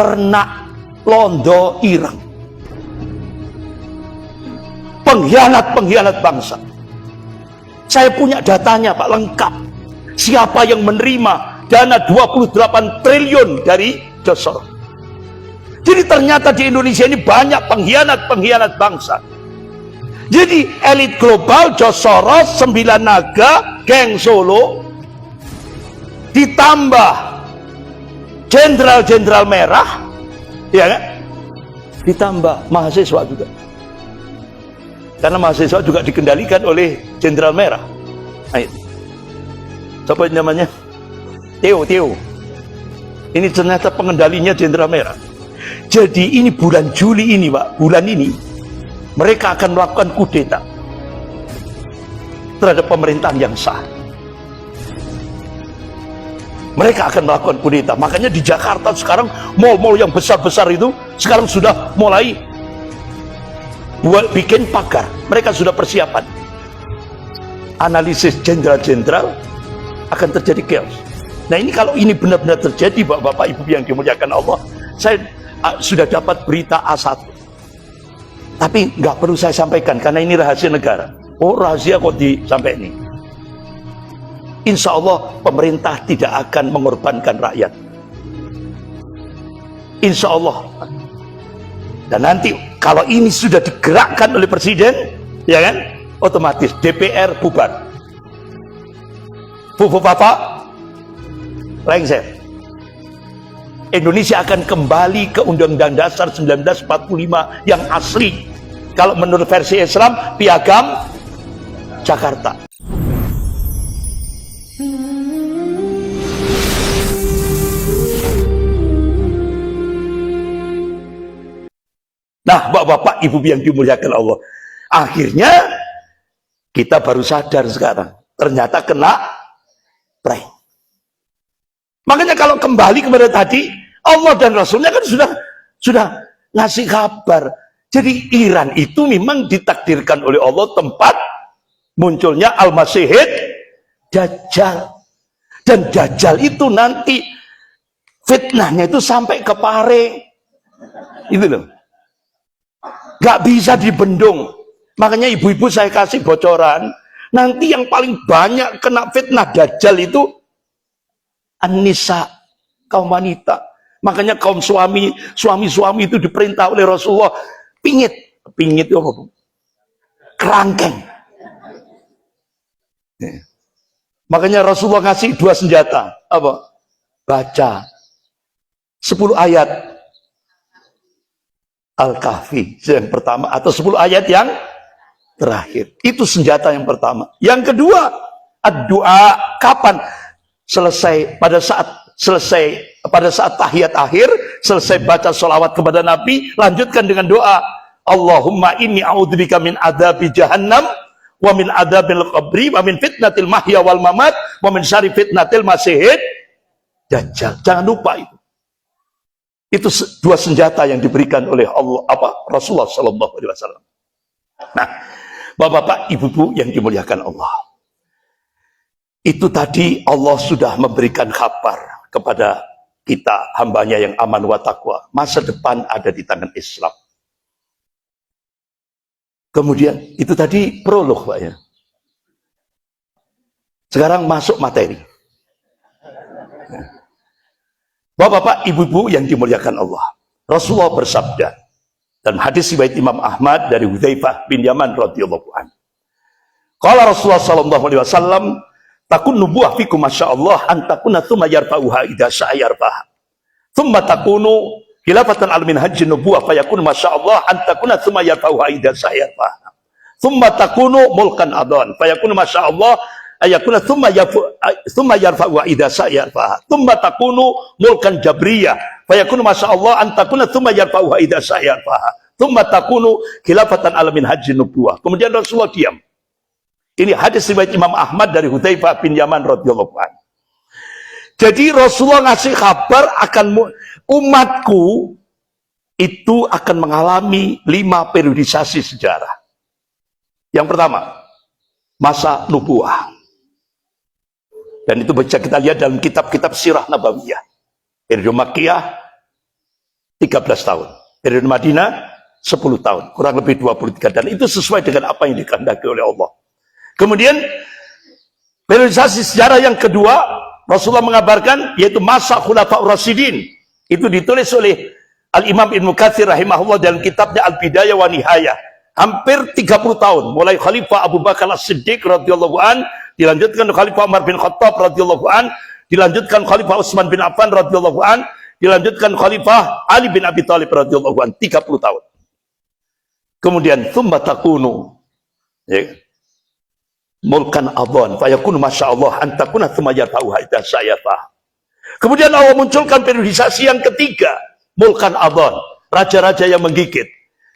ternak londo ireng, pengkhianat bangsa. Saya punya datanya Pak, lengkap. Siapa yang menerima dana 28 triliun dari George Soros. Jadi ternyata di Indonesia ini banyak pengkhianat bangsa. Jadi elit global, George Soros, 9 naga, geng Solo, ditambah jenderal-jenderal merah, ya kan? Ditambah mahasiswa juga. Karena mahasiswa juga dikendalikan oleh jenderal merah. Ayo. Siapa namanya? Theo. Ini ternyata pengendalinya jenderal merah. Jadi ini bulan Juli ini Pak, bulan ini mereka akan melakukan kudeta terhadap pemerintahan yang sah. Mereka akan melakukan kudeta. Makanya di Jakarta sekarang mal-mal yang besar-besar itu sekarang sudah mulai bikin pagar. Mereka sudah persiapan. Analisis jenderal-jenderal akan terjadi chaos. Nah ini kalau ini benar-benar terjadi Bapak Ibu yang dimuliakan Allah, saya sudah dapat berita A1. Tapi nggak perlu saya sampaikan karena ini rahasia negara. Oh rahasia kok disampaikan ini. Insya Allah pemerintah tidak akan mengorbankan rakyat. Insya Allah. Dan nanti kalau ini sudah digerakkan oleh presiden, ya kan, otomatis DPR bubar. Bapak, lengser. Indonesia akan kembali ke Undang-Undang Dasar 1945 yang asli. Kalau menurut versi Islam, Piagam Jakarta. Nah, Bapak Ibu yang dimuliakan Allah, akhirnya kita baru sadar sekarang, ternyata kena prank. Makanya kalau kembali kepada tadi, Allah dan Rasulnya kan sudah ngasih kabar. Jadi Iran itu memang ditakdirkan oleh Allah tempat munculnya Al-Masihid Dajjal. Dan Dajjal itu nanti fitnahnya itu sampai ke Pare. Itu loh. Gak bisa dibendung. Makanya ibu-ibu saya kasih bocoran, nanti yang paling banyak kena fitnah Dajjal itu An-Nisa, kaum wanita. Makanya kaum suami itu diperintah oleh Rasulullah pingit itu apa? Kerangkeng. Makanya Rasulullah ngasih 2 senjata, apa? Baca 10 ayat Al-Kahfi yang pertama, atau 10 ayat yang terakhir. Itu senjata yang pertama. Yang kedua, doa. Kapan? Pada saat tahiyat akhir, selesai baca sholawat kepada Nabi, lanjutkan dengan doa. Allahumma inni a'udzubika min adzabi jahannam wa min adzabil qabri wa min fitnatil mahya wal mamat wa min syarri fitnatil masihid dajjal. Jangan lupa itu. Itu 2 senjata yang diberikan oleh Allah, Rasulullah sallallahu alaihi wasallam. Nah, Bapak-bapak, Ibu-ibu yang dimuliakan Allah. Itu tadi Allah sudah memberikan kabar kepada kita, hambanya yang aman wa taqwa. Masa depan ada di tangan Islam. Kemudian, itu tadi prolog Pak ya. Sekarang masuk materi. Bapak-bapak, Ibu-ibu yang dimuliakan Allah. Rasulullah bersabda, dan hadis riwayat Imam Ahmad dari Hudzaifah bin Yaman radhiyallahu anhu. Qala Rasulullah sallallahu alaihi wasallam, takun nubuwah fikum masyaallah an takuna tsumma yarfa'uha idza syaa yarfa'ha. Tsumma takunu khilafatan al minhajin nubuwah fayakun masyaallah an takuna tsumma yarfa'uha idza syaa yarfa'ha. Tsumma takunu mulkan adhan fayakun masyaallah ayakuna tsumma yarfa'uha idza syaa yarfa'ha. Tsumma takunu mulkan jabriyah fayakun masyaallah an takuna tsumma yarfa'uha idza syaa yarfa'ha. Tsumma takunu khilafatan al minhajin nubuwah. Kemudian Rasulullah diam. Ini hadis riwayat Imam Ahmad dari Hudzaifah bin Yaman radhiyallahu anhu. Jadi Rasulullah ngasih kabar akan umatku itu akan mengalami 5 periodisasi sejarah. Yang pertama, masa nubuah. Dan itu bisa kita lihat dalam kitab-kitab sirah nabawiyah. Periode Makkiyah, 13 tahun. Periode Madinah 10 tahun, kurang lebih 23, dan itu sesuai dengan apa yang dikehendaki oleh Allah. Kemudian periodisasi sejarah yang kedua, Rasulullah mengabarkan, yaitu masa Khulafaur Rasyidin. Itu ditulis oleh Al-Imam Ibnu Katsir rahimahullah dalam kitabnya Al-Bidayah wa Nihayah. Hampir 30 tahun, mulai Khalifah Abu Bakar As-Siddiq radhiyallahu an, dilanjutkan Khalifah Umar bin Khattab radhiyallahu an, dilanjutkan Khalifah Utsman bin Affan radhiyallahu an, dilanjutkan Khalifah Ali bin Abi Thalib radhiyallahu an, 30 tahun. Kemudian tsumma takunu, ya, mulkan adhan fa yakunu masyaallah an takuna tsumma yata'u haita sayata. Kemudian Allah munculkan periodisasi yang ketiga, mulkan adhan, raja-raja yang menggigit.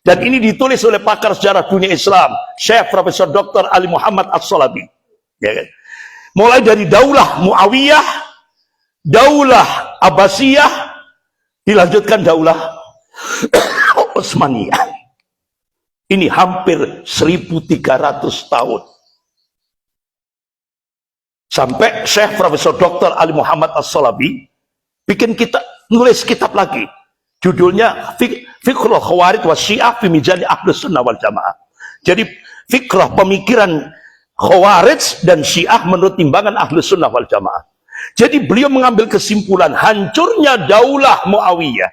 Dan ini ditulis oleh pakar sejarah dunia Islam, Syekh Profesor Dr. Ali Muhammad As-Salabi. Ya kan? Mulai dari Daulah Muawiyah, Daulah Abbasiyah, dilanjutkan Daulah Utsmaniyah. Ini hampir 1300 tahun. Sampai Syekh Profesor Dr. Ali Muhammad As-Salabi bikin nulis kitab lagi. Judulnya Fikrah Khawarij wa Syiah fi Mizan Ahlus Sunnah wal Jamaah. Jadi fikrah pemikiran Khawarij dan Syiah menurut timbangan Ahlus Sunnah wal Jamaah. Jadi beliau mengambil kesimpulan hancurnya Daulah Muawiyah,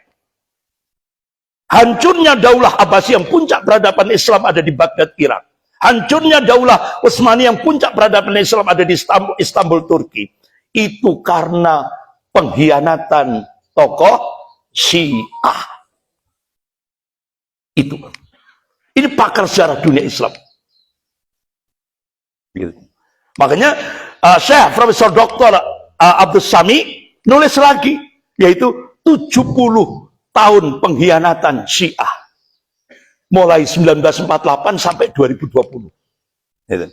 hancurnya Daulah Abbasiyah yang puncak peradaban Islam ada di Baghdad, Irak. Hancurnya Daulah Utsmani yang puncak peradaban Islam ada di Istanbul, Turki. Itu karena pengkhianatan tokoh Syiah. Itu. Ini pakar sejarah dunia Islam. Gitu. Makanya Syekh Profesor Dr. Abdul Sami nulis lagi, yaitu 70 tahun pengkhianatan Syiah. Mulai 1948 sampai 2020. Gitu.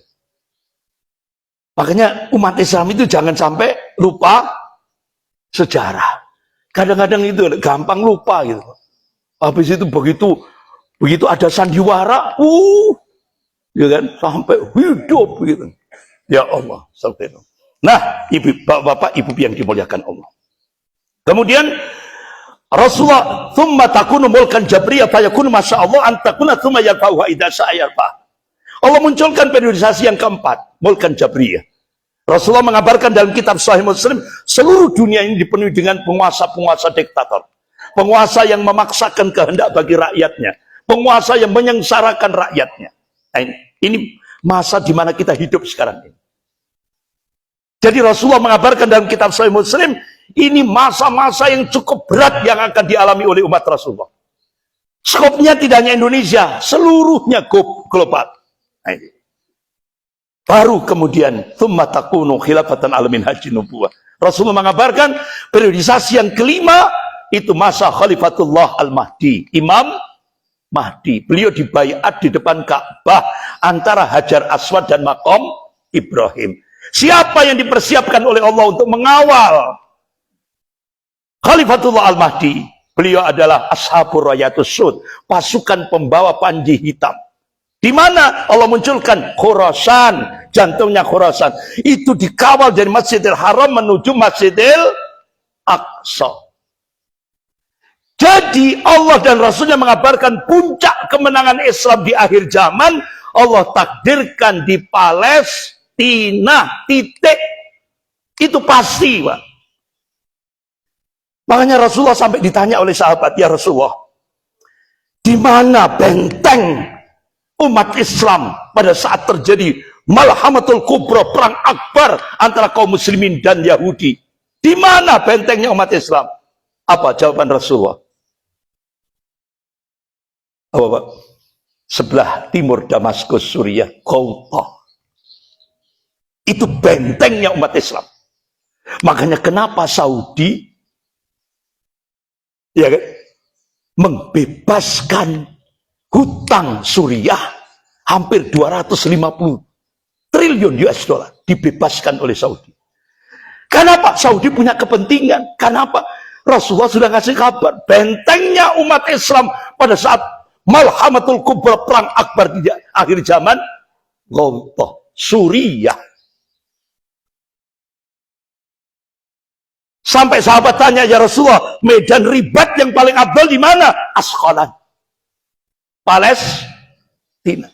Makanya umat Islam itu jangan sampai lupa sejarah. Kadang-kadang itu gampang lupa gitu. Habis itu begitu ada sandiwara, ya kan, sampai hidup gitu. Ya Allah, astagfirullah. Nah, bapak-bapak, ibu yang dimuliakan Allah. Kemudian Rasulullah tsumma takunu mulkan jabriyah fa yakunu masyaallah an takuna tsumma yarfa'u idza sa'ayarfa. Allah munculkan periodisasi yang keempat, mulkan jabriyah. Rasulullah mengabarkan dalam kitab Sahih Muslim, seluruh dunia ini dipenuhi dengan penguasa-penguasa diktator. Penguasa yang memaksakan kehendak bagi rakyatnya. Penguasa yang menyengsarakan rakyatnya. Nah, ini masa di mana kita hidup sekarang ini. Jadi Rasulullah mengabarkan dalam kitab Sahih Muslim, ini masa-masa yang cukup berat yang akan dialami oleh umat Rasulullah. Skopnya tidak hanya Indonesia, seluruhnya global. Nah, ini. Baru kemudian tsumma takunu khilafatan alamin haji nubuwah. Rasulullah mengabarkan periodisasi yang kelima itu masa Khalifatullah Al-Mahdi, Imam Mahdi. Beliau dibaiat di depan Ka'bah antara Hajar Aswad dan Maqam Ibrahim. Siapa yang dipersiapkan oleh Allah untuk mengawal Khalifatullah Al-Mahdi? Beliau adalah Ashabur Rayatus Sud, pasukan pembawa panji hitam. Di mana Allah munculkan Khurasan, jantungnya Khurasan. Itu dikawal dari Masjidil Haram menuju Masjidil Aqsa. Jadi Allah dan Rasulnya mengabarkan puncak kemenangan Islam di akhir zaman. Allah takdirkan di Palestina, titik. Itu pasti, Pak. Makanya Rasulullah sampai ditanya oleh sahabat, ya Rasulullah, di mana benteng umat Islam pada saat terjadi Malhamatul Kubra, perang akbar antara kaum muslimin dan Yahudi? Di mana bentengnya umat Islam? Apa jawaban Rasulullah? Apa, Pak? Sebelah timur Damaskus, Suriah, Ghouta. Itu bentengnya umat Islam. Makanya kenapa Saudi ya kan, membebaskan hutang Suriah hampir 250 triliun US dollar dibebaskan oleh Saudi. Kenapa? Saudi punya kepentingan. Kenapa? Rasulullah sudah ngasih kabar bentengnya umat Islam pada saat Malhamatul Kubra, perang akbar di akhir zaman, Ghouta, Suriah. Sampai sahabat tanya, ya Rasulullah, medan ribat yang paling abdal di mana? Asqalan, Palestina.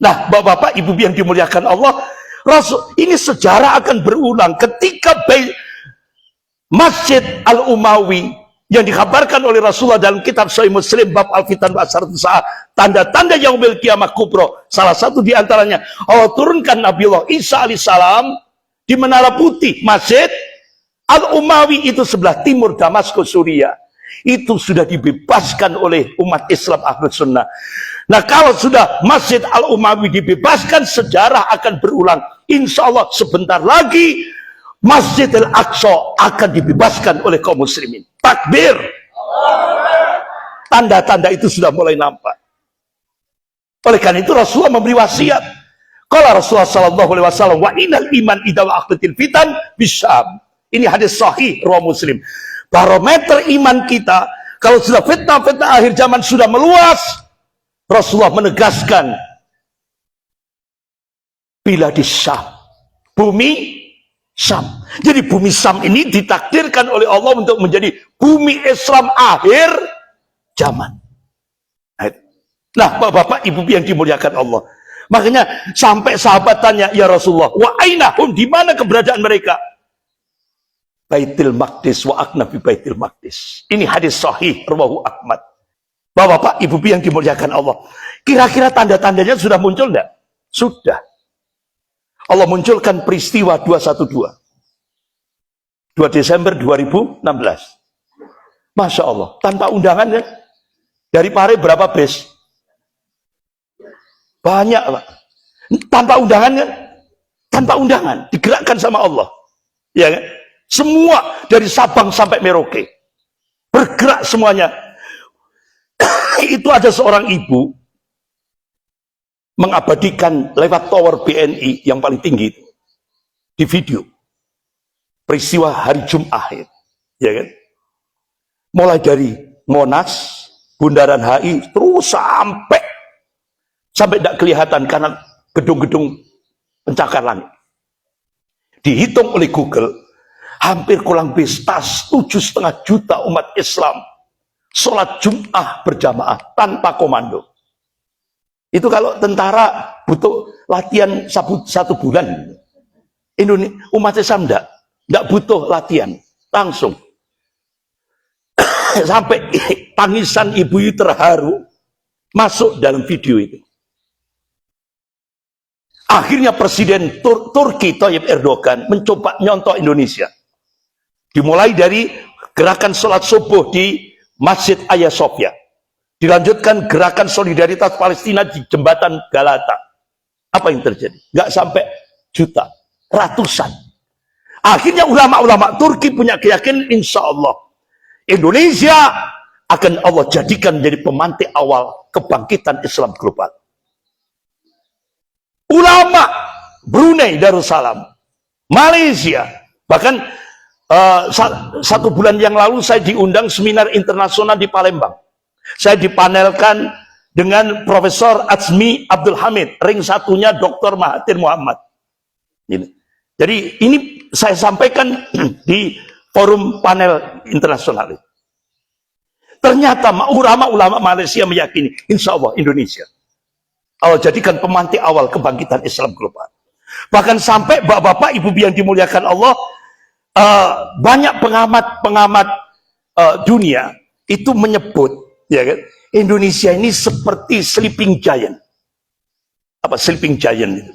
Nah, bapak-bapak, ibu yang dimuliakan Allah, Rasul, ini sejarah akan berulang ketika Masjid Al-Umawi yang dikabarkan oleh Rasulullah dalam kitab Sahih Muslim bab Al-Fitan wa Asyaratun Sa'ah, tanda-tanda yaumil qiyamah kubra. Salah satu di antaranya Allah turunkan Nabiullah Isa alaihissalam di Menara Putih. Masjid Al-Umawi itu sebelah timur Damaskus, Suriah. Itu sudah dibebaskan oleh umat Islam Ahlus Sunnah. Nah, kalau sudah Masjid Al-Umawi dibebaskan, sejarah akan berulang. Insya Allah sebentar lagi Masjid Al-Aqsa akan dibebaskan oleh kaum muslimin. Takbir. Tanda-tanda itu sudah mulai nampak. Oleh karena itu Rasulullah memberi wasiat. Qala Rasulullah sallallahu alaihi wasallam, wa innal iman idza waqatil fitan bisyam. Ini hadis sahih riwayat Muslim. Barometer iman kita kalau sudah fitnah-fitnah akhir zaman sudah meluas, Rasulullah menegaskan bila di Syam, bumi Syam. Jadi bumi Syam ini ditakdirkan oleh Allah untuk menjadi bumi Islam akhir zaman. Nah, bapak-bapak, ibu yang dimuliakan Allah. Makanya sampai sahabat tanya, ya Rasulullah, wa ainahum, di mana keberadaan mereka? Baitul Maqdis, wa akna fi Baitul Maqdis. Ini hadis sahih rawahu Ahmad. Bapak-bapak, ibu yang dimuliakan Allah. Kira-kira tanda-tandanya sudah muncul enggak? Sudah. Allah munculkan peristiwa 212. 2 Desember 2016. Masya Allah. Tanpa undangan kan? Dari Pare berapa bus? Banyak, Pak. Tanpa undangan kan? Tanpa undangan. Digerakkan sama Allah. Ya kan? Semua dari Sabang sampai Merauke. Bergerak semuanya. Itu ada seorang ibu mengabadikan lewat tower BNI yang paling tinggi itu, di video peristiwa hari Jumat, ya kan? Mulai dari Monas, Bundaran HI, terus sampai tidak kelihatan karena gedung-gedung pencakar langit. Dihitung oleh Google, hampir kurang lebih 7,5 juta umat Islam sholat Jumat berjamaah tanpa komando. Itu kalau tentara butuh latihan 1 bulan. Umat Islam enggak butuh latihan. Langsung. Sampai tangisan ibu itu terharu masuk dalam video itu. Akhirnya Presiden Turki Tayyip Erdogan mencoba nyontoh Indonesia. Dimulai dari gerakan sholat subuh di Masjid Hagia Sophia. Dilanjutkan gerakan solidaritas Palestina di jembatan Galata. Apa yang terjadi? Nggak sampai juta, ratusan. Akhirnya ulama-ulama Turki punya keyakinan, insya Allah Indonesia akan Allah jadikan menjadi pemantik awal kebangkitan Islam global. Ulama Brunei Darussalam, Malaysia, bahkan 1 bulan yang lalu saya diundang seminar internasional di Palembang. Saya dipanelkan dengan Profesor Azmi Abdul Hamid, ring satunya Dr. Mahathir Muhammad. Jadi ini saya sampaikan di forum panel internasional. Ternyata ulama-ulama Malaysia meyakini, insya Allah Indonesia Allah jadikan pemantik awal kebangkitan Islam global. Bahkan sampai bapak-bapak, ibu yang dimuliakan Allah, banyak pengamat dunia itu menyebut, ya kan, Indonesia ini seperti sleeping giant. Apa sleeping giant itu?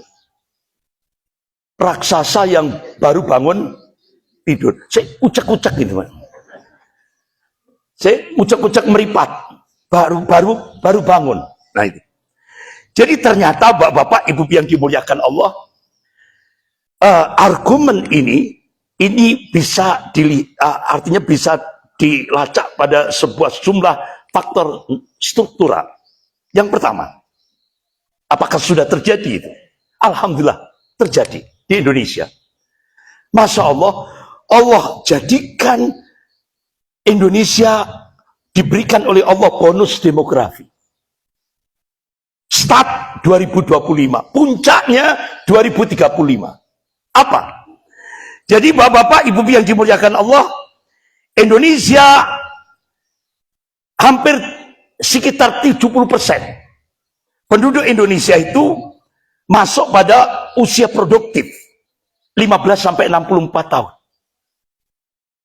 Raksasa yang baru bangun tidur. Saya ucek-ucek gitu, Mas. Saya ucek-ucek meripat, baru bangun. Nah itu. Jadi ternyata bapak-bapak, ibu yang dimuliakan Allah, argumen ini bisa artinya bisa dilacak pada sebuah jumlah faktor struktural. Yang pertama, apakah sudah terjadi itu? Alhamdulillah terjadi di Indonesia. Masya Allah, Allah jadikan Indonesia diberikan oleh Allah bonus demografi. Start 2025, puncaknya 2035. Apa? Jadi bapak-bapak, ibu-ibu yang dimuliakan Allah, Indonesia hampir sekitar 70% penduduk Indonesia itu masuk pada usia produktif 15 sampai 64 tahun.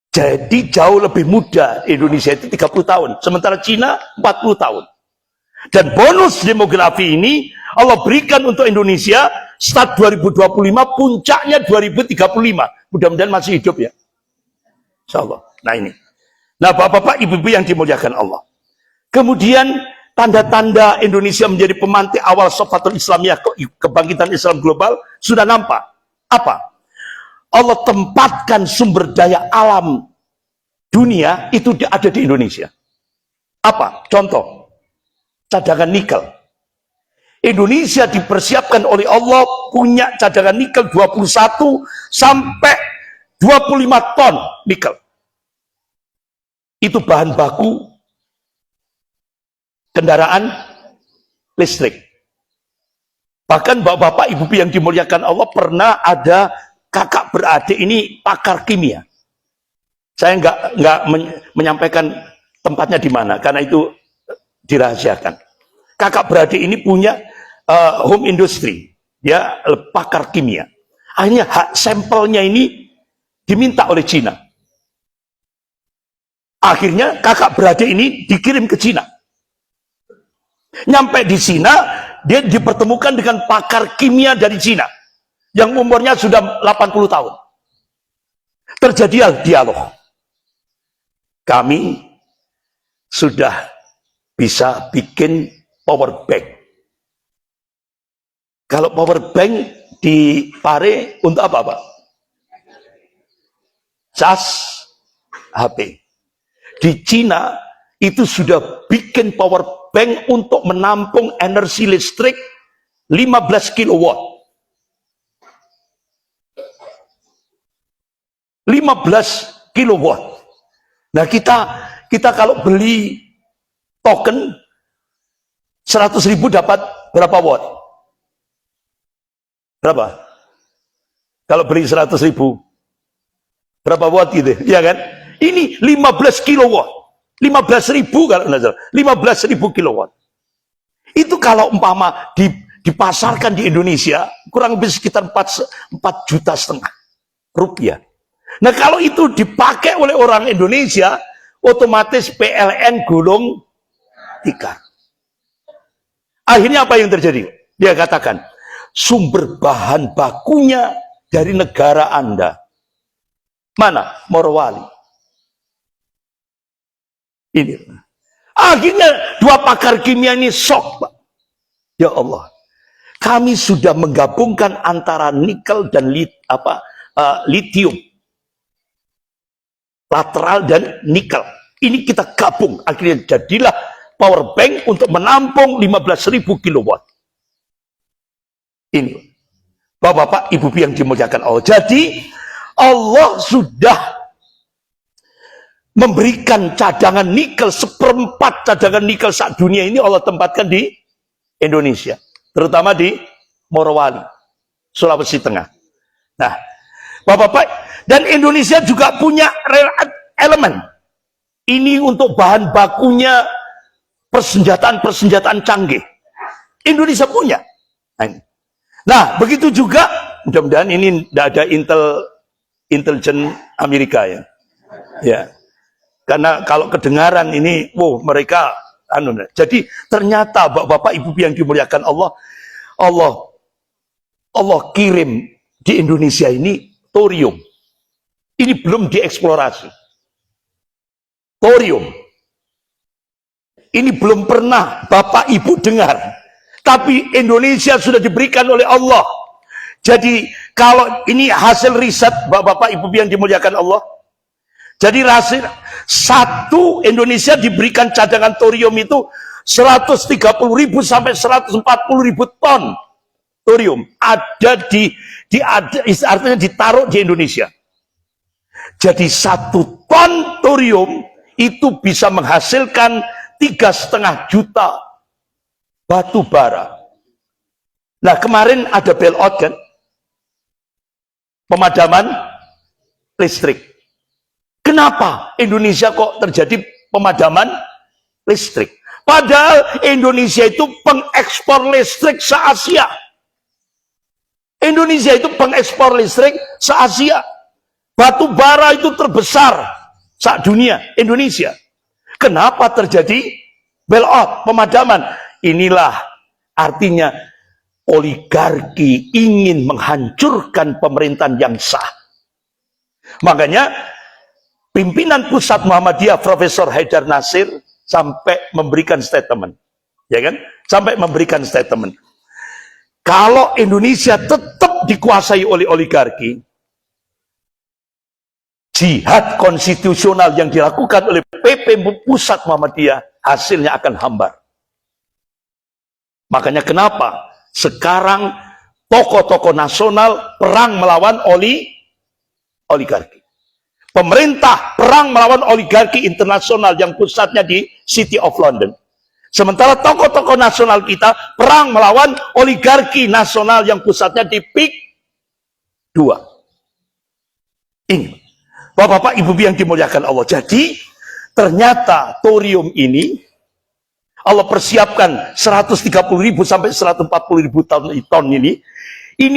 Jadi jauh lebih muda Indonesia itu 30 tahun, sementara Cina 40 tahun. Dan bonus demografi ini Allah berikan untuk Indonesia start 2025, puncaknya 2035. Mudah-mudahan masih hidup ya. Insyaallah. Nah ini. Nah bapak-bapak, ibu-ibu yang dimuliakan Allah. Kemudian tanda-tanda Indonesia menjadi pemantik awal Safatul Islamiyah, kebangkitan Islam global, sudah nampak. Apa? Allah tempatkan sumber daya alam dunia itu ada di Indonesia. Apa? Contoh, cadangan nikel. Indonesia dipersiapkan oleh Allah punya cadangan nikel 21 sampai 25 ton nikel. Itu bahan baku kendaraan listrik. Bahkan bapak-bapak, ibu-ibu yang dimuliakan Allah, pernah ada kakak beradik ini pakar kimia. Saya nggak menyampaikan tempatnya di mana karena itu dirahasiakan. Kakak beradik ini punya home industry, dia pakar kimia. Akhirnya sampelnya ini diminta oleh Cina. Akhirnya kakak beradik ini dikirim ke Cina. Nyampe di Cina, dia dipertemukan dengan pakar kimia dari Cina yang umurnya sudah 80 tahun. Terjadi dialog. Kami sudah bisa bikin power bank. Kalau power bank di Pare untuk apa, Pak? Cas HP. Di Cina itu sudah bikin power bank untuk menampung energi listrik 15 kilowatt. 15 kilowatt. Nah kita kalau beli token 100.000 dapat berapa watt? Berapa? Kalau beli 100.000 berapa watt gitu, ya kan? Ini 15 kilowatt, 15.000 kalau nggak salah, 15.000 kilowatt. Itu kalau umpama dipasarkan di Indonesia kurang lebih sekitar 4,5 juta rupiah. Nah kalau itu dipakai oleh orang Indonesia, otomatis PLN gulung tikar. Akhirnya apa yang terjadi? Dia katakan, sumber bahan bakunya dari negara Anda. Mana? Morowali. Ini. Akhirnya dua pakar kimia ini shock, Pak. Ya Allah. Kami sudah menggabungkan antara nikel dan litium. Lateral dan nikel. Ini kita gabung. Akhirnya jadilah power bank untuk menampung 15.000 kilowatt. Ini. Bapak-bapak, ibu-ibu yang dimuliakan Allah. Jadi, Allah sudah memberikan cadangan nikel, 1/4 cadangan nikel saat dunia ini Allah tempatkan di Indonesia. Terutama di Morowali, Sulawesi Tengah. Nah, bapak-bapak, dan Indonesia juga punya elemen. Ini untuk bahan bakunya persenjataan canggih. Indonesia punya. Nah, begitu juga, mudah-mudahan ini tidak ada intelijen Amerika ya. Ya. Karena kalau kedengaran ini, mereka jadi ternyata bapak-bapak ibu yang dimuliakan Allah kirim di Indonesia ini thorium. Ini belum dieksplorasi. Thorium. Ini belum pernah Bapak Ibu dengar. Tapi Indonesia sudah diberikan oleh Allah. Jadi kalau ini hasil riset Bapak Ibu yang dimuliakan Allah. Jadi hasil satu Indonesia diberikan cadangan thorium itu 130.000 sampai 140.000 ton thorium. Ada artinya ditaruh di Indonesia. Jadi 1 ton thorium itu bisa menghasilkan 3,5 juta batu bara. Nah kemarin ada bailout kan, pemadaman listrik. Kenapa Indonesia kok terjadi pemadaman listrik? Padahal Indonesia itu pengekspor listrik se-Asia. Indonesia itu pengekspor listrik se-Asia. Batu bara itu terbesar se-dunia, Indonesia. Kenapa terjadi blowout, pemadaman? Inilah artinya oligarki ingin menghancurkan pemerintahan yang sah. Makanya pimpinan pusat Muhammadiyah Profesor Haidar Nasir sampai memberikan statement, ya kan? Sampai memberikan statement. Kalau Indonesia tetap dikuasai oleh oligarki, jihad konstitusional yang dilakukan oleh PP Pusat Muhammadiyah hasilnya akan hambar. Makanya kenapa sekarang tokoh-tokoh nasional perang melawan oligarki. Pemerintah perang melawan oligarki internasional yang pusatnya di City of London. Sementara tokoh-tokoh nasional kita perang melawan oligarki nasional yang pusatnya di PIK 2. Ini, Bapak-bapak, Ibu yang dimuliakan Allah. Jadi, ternyata thorium ini Allah persiapkan 130.000 sampai 140.000 ton ini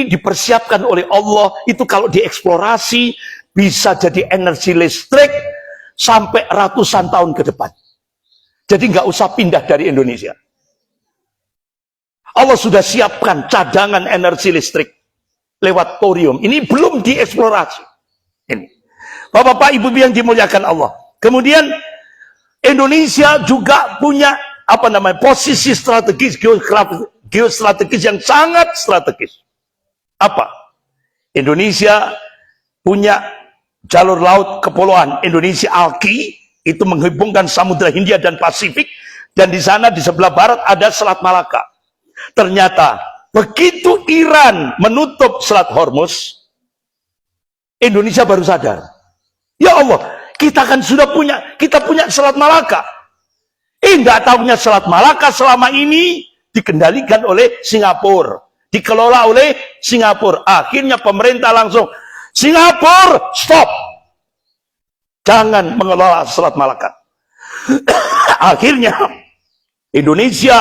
dipersiapkan oleh Allah. Itu kalau dieksplorasi bisa jadi energi listrik sampai ratusan tahun ke depan. Jadi nggak usah pindah dari Indonesia. Allah sudah siapkan cadangan energi listrik lewat thorium. Ini belum dieksplorasi. Ini, Bapak-bapak, Ibu yang dimuliakan Allah. Kemudian Indonesia juga punya posisi strategis, geostrategis yang sangat strategis. Apa? Indonesia punya jalur laut kepulauan Indonesia Alki, itu menghubungkan Samudra Hindia dan Pasifik, dan di sana di sebelah barat ada Selat Malaka. Ternyata begitu Iran menutup Selat Hormuz, Indonesia baru sadar, ya Allah, kita kan kita punya Selat Malaka. Tidak tahunya Selat Malaka selama ini dikendalikan oleh Singapura, dikelola oleh Singapura. Akhirnya pemerintah langsung, Singapura stop, jangan mengelola Selat Malaka. Akhirnya Indonesia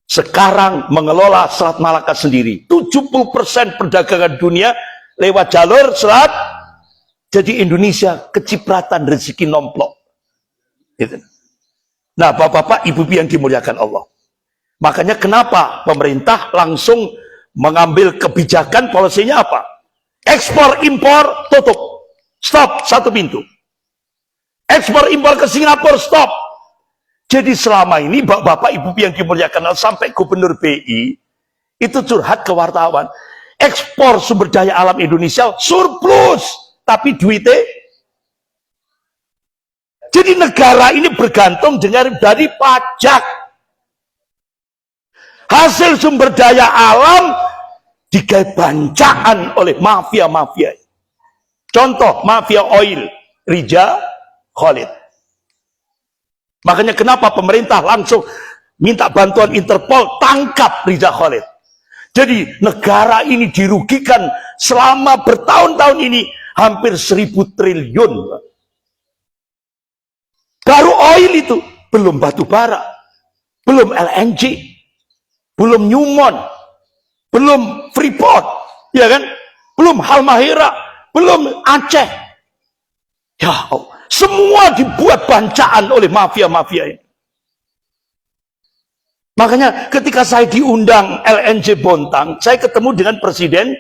sekarang mengelola Selat Malaka sendiri. 70% perdagangan dunia lewat jalur selat. Jadi Indonesia kecipratan rezeki nomplok. Gitu. Nah, Bapak-bapak, Ibu yang dimuliakan Allah. Makanya kenapa pemerintah langsung mengambil kebijakan, polisinya apa? Ekspor impor tutup, stop, satu pintu. Ekspor impor ke Singapura stop. Jadi selama ini Bapak Ibu yang dimuliakan Allah, sampai Gubernur BI itu curhat ke wartawan, ekspor sumber daya alam Indonesia surplus, tapi duitnya. Jadi negara ini bergantung dari pajak. Hasil sumber daya alam digawe bancaan oleh mafia-mafia. Contoh, mafia oil, Rija Khalid. Makanya kenapa pemerintah langsung minta bantuan Interpol, tangkap Rija Khalid. Jadi negara ini dirugikan selama bertahun-tahun ini hampir 1.000 triliun. Baru oil itu, belum batu bara, belum LNG, belum Newmont, belum Freeport, ya kan? Belum Halmahera, belum Aceh. Ya Allah, semua dibuat bancaan oleh mafia-mafia ini. Makanya ketika saya diundang LNG Bontang, saya ketemu dengan Presiden,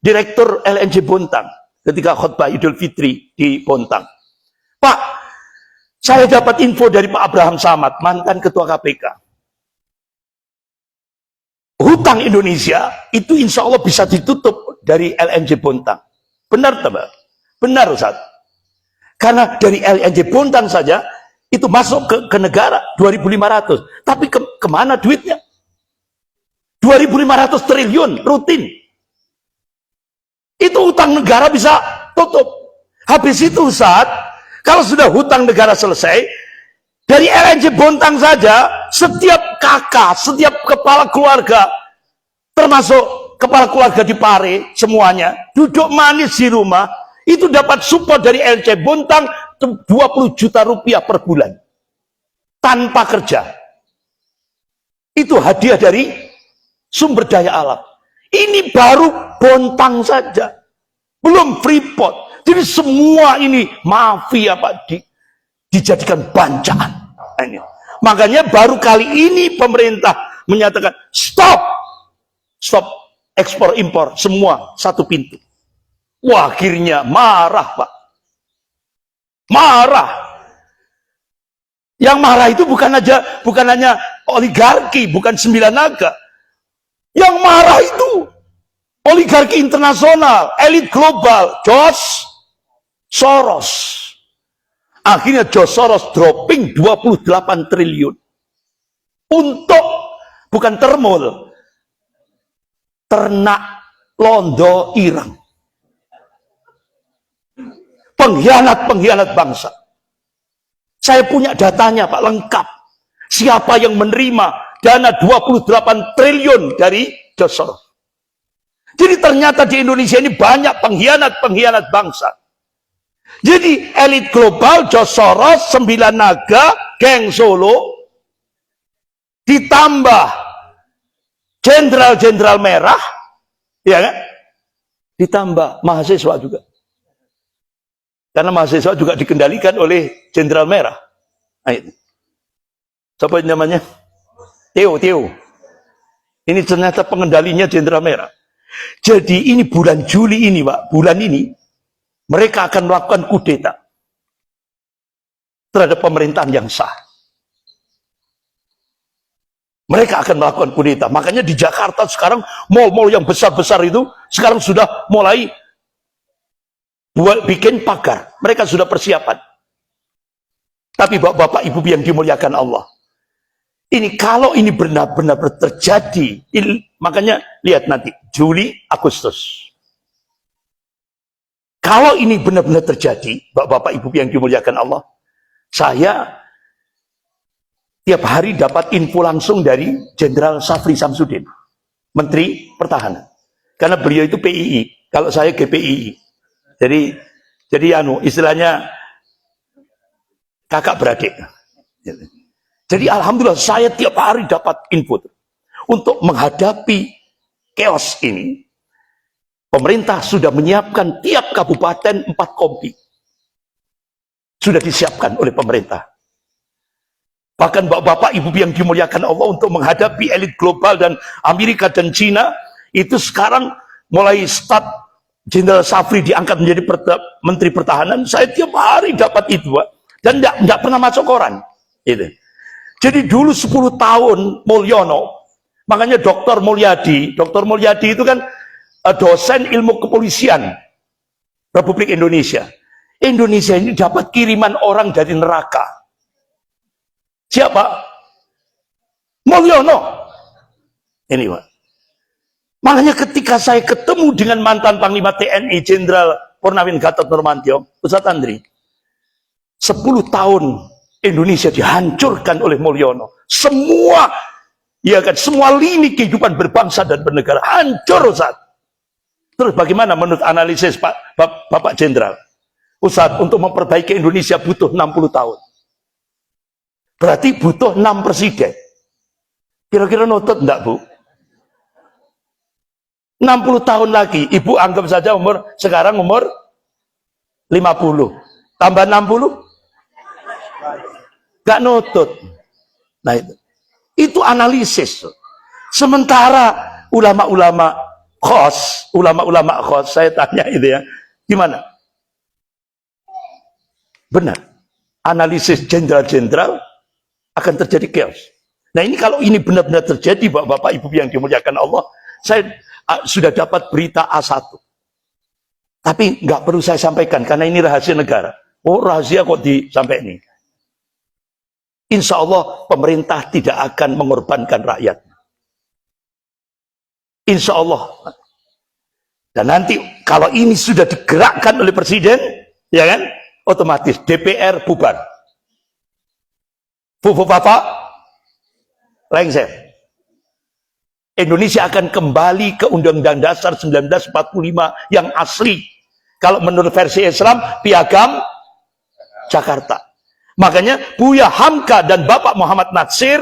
Direktur LNG Bontang, ketika khutbah Idul Fitri di Bontang. Pak, saya dapat info dari Pak Abraham Samad, mantan Ketua KPK. Hutang Indonesia itu insya Allah bisa ditutup dari LNG Bontang. Benar, Mbak? Benar, Ustaz. Karena dari LNG Bontang saja, itu masuk ke negara 2.500. Tapi kemana duitnya? 2.500 triliun rutin. Itu hutang negara bisa tutup. Habis itu, Ustaz, kalau sudah hutang negara selesai, dari LNG Bontang saja, setiap kakak, setiap kepala keluarga, termasuk kepala keluarga di Pare, semuanya, duduk manis di rumah, Itu dapat support dari LC Bontang 20 juta rupiah per bulan. Tanpa kerja. Itu hadiah dari sumber daya alam. Ini baru Bontang saja. Belum Freeport. Jadi semua ini mafia Pak dijadikan bancaan. Ini. Makanya baru kali ini pemerintah menyatakan stop ekspor impor semua satu pintu. Wah, akhirnya marah Pak. Marah. Yang marah itu bukan hanya oligarki, bukan 9 naga. Yang marah itu oligarki internasional, elit global, George Soros. Akhirnya George Soros dropping 28 triliun. Untuk, bukan termul, ternak londo irang. Pengkhianat bangsa. Saya punya datanya Pak, lengkap. Siapa yang menerima dana 28 triliun dari George Soros. Jadi ternyata di Indonesia ini banyak pengkhianat bangsa. Jadi elit global, George Soros, 9 naga, geng Solo, ditambah jenderal-jenderal merah, ya kan? Ditambah mahasiswa juga. Karena mahasiswa juga dikendalikan oleh jenderal merah. Ayo. Siapa namanya? Theo. Ini ternyata pengendalinya jenderal merah. Jadi ini bulan Juli ini Pak, bulan ini mereka akan melakukan kudeta terhadap pemerintahan yang sah. Mereka akan melakukan kudeta. Makanya di Jakarta sekarang mal-mal yang besar-besar itu sekarang sudah mulai bikin pagar. Mereka sudah persiapan. Tapi bapak-bapak ibu yang dimuliakan Allah, ini kalau ini benar-benar terjadi, makanya lihat nanti Juli, Agustus. Kalau ini benar-benar terjadi, bapak-bapak ibu yang dimuliakan Allah, saya tiap hari dapat info langsung dari Jenderal Safri Samsudin, Menteri Pertahanan. Karena beliau itu PII, kalau saya GPII. Jadi istilahnya kakak beradik. Jadi alhamdulillah saya tiap hari dapat input untuk menghadapi chaos ini. Pemerintah sudah menyiapkan tiap kabupaten 4 kompi. Sudah disiapkan oleh pemerintah. Bahkan bapak-bapak ibu yang dimuliakan Allah untuk menghadapi elit global dan Amerika dan Cina, itu sekarang mulai start Jenderal Safri diangkat menjadi Menteri Pertahanan. Saya tiap hari dapat itu Pak. Dan tidak pernah masuk koran. Itu. Jadi dulu 10 tahun Mulyono, makanya Dr. Mulyadi itu kan dosen ilmu kepolisian Republik Indonesia. Indonesia ini dapat kiriman orang dari neraka. Siapa? Mulyono. Ini Pak. Makanya ketika saya ketemu dengan mantan Panglima TNI Jenderal Purnawirawan Gatot Nurmantio, Ustadz Andri, 10 tahun Indonesia dihancurkan oleh Mulyono. Semua, ya kan, semua lini kehidupan berbangsa dan bernegara hancur, Ustadz. Terus bagaimana menurut analisis Bapak Jenderal? Ustadz, untuk memperbaiki Indonesia butuh 60 tahun. Berarti butuh 6 presiden. Kira-kira notut enggak, Bu? 60 tahun lagi, Ibu anggap saja sekarang umur 50. Tambah 60? Gak nutut. Nah itu analisis. Sementara ulama-ulama khos, saya tanya itu ya, gimana? Benar. Analisis jenderal-jenderal akan terjadi chaos. Nah ini kalau ini benar-benar terjadi, Bapak Ibu yang dimuliakan Allah, saya sudah dapat berita A1. Tapi nggak perlu saya sampaikan karena ini rahasia negara. Oh, rahasia kok disampaikan ini. Insya Allah pemerintah tidak akan mengorbankan rakyat. Insya Allah. Dan nanti kalau ini sudah digerakkan oleh presiden, ya kan, otomatis DPR bubar. Bapak lengser. Indonesia akan kembali ke Undang-Undang Dasar 1945 yang asli. Kalau menurut versi Islam, Piagam Jakarta. Makanya Buya Hamka dan Bapak Muhammad Natsir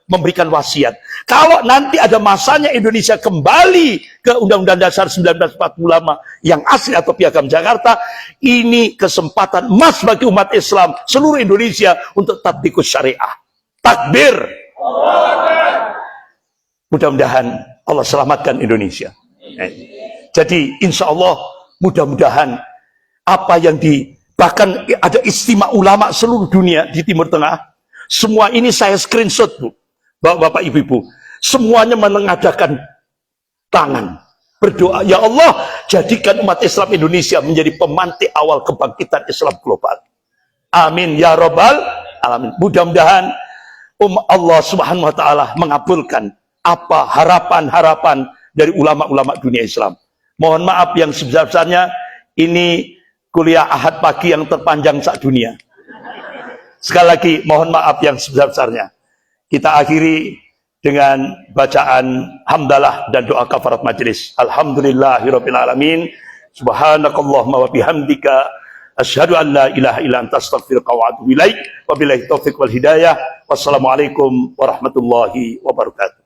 memberikan wasiat. Kalau nanti ada masanya Indonesia kembali ke Undang-Undang Dasar 1945 yang asli atau Piagam Jakarta, ini kesempatan emas bagi umat Islam seluruh Indonesia untuk tatbikus syariah. Takbir. Mudah-mudahan Allah selamatkan Indonesia. Jadi insya Allah mudah-mudahan apa yang bahkan ada istimewa ulama seluruh dunia di Timur Tengah, semua ini saya screenshot, Bu, Bapak Ibu-Ibu, semuanya mengadakan tangan berdoa, ya Allah jadikan umat Islam Indonesia menjadi pemantik awal kebangkitan Islam global. Amin ya Rabbal alamin. Mudah-mudahan Allah Subhanahu wa taala mengabulkan apa harapan-harapan dari ulama-ulama dunia Islam. Mohon maaf yang sebesar-besarnya, ini kuliah Ahad pagi yang terpanjang sak dunia. Sekali lagi mohon maaf yang sebesar-besarnya. Kita akhiri dengan bacaan hamdalah dan doa kafarat majelis. Alhamdulillahirabbil alamin. Subhanakallahumma wa bihamdika asyhadu an la ilaha illa anta astaghfiruka wa atubu ilaik. Wabillahi taufik wal hidayah. Wassalamualaikum warahmatullahi wabarakatuh.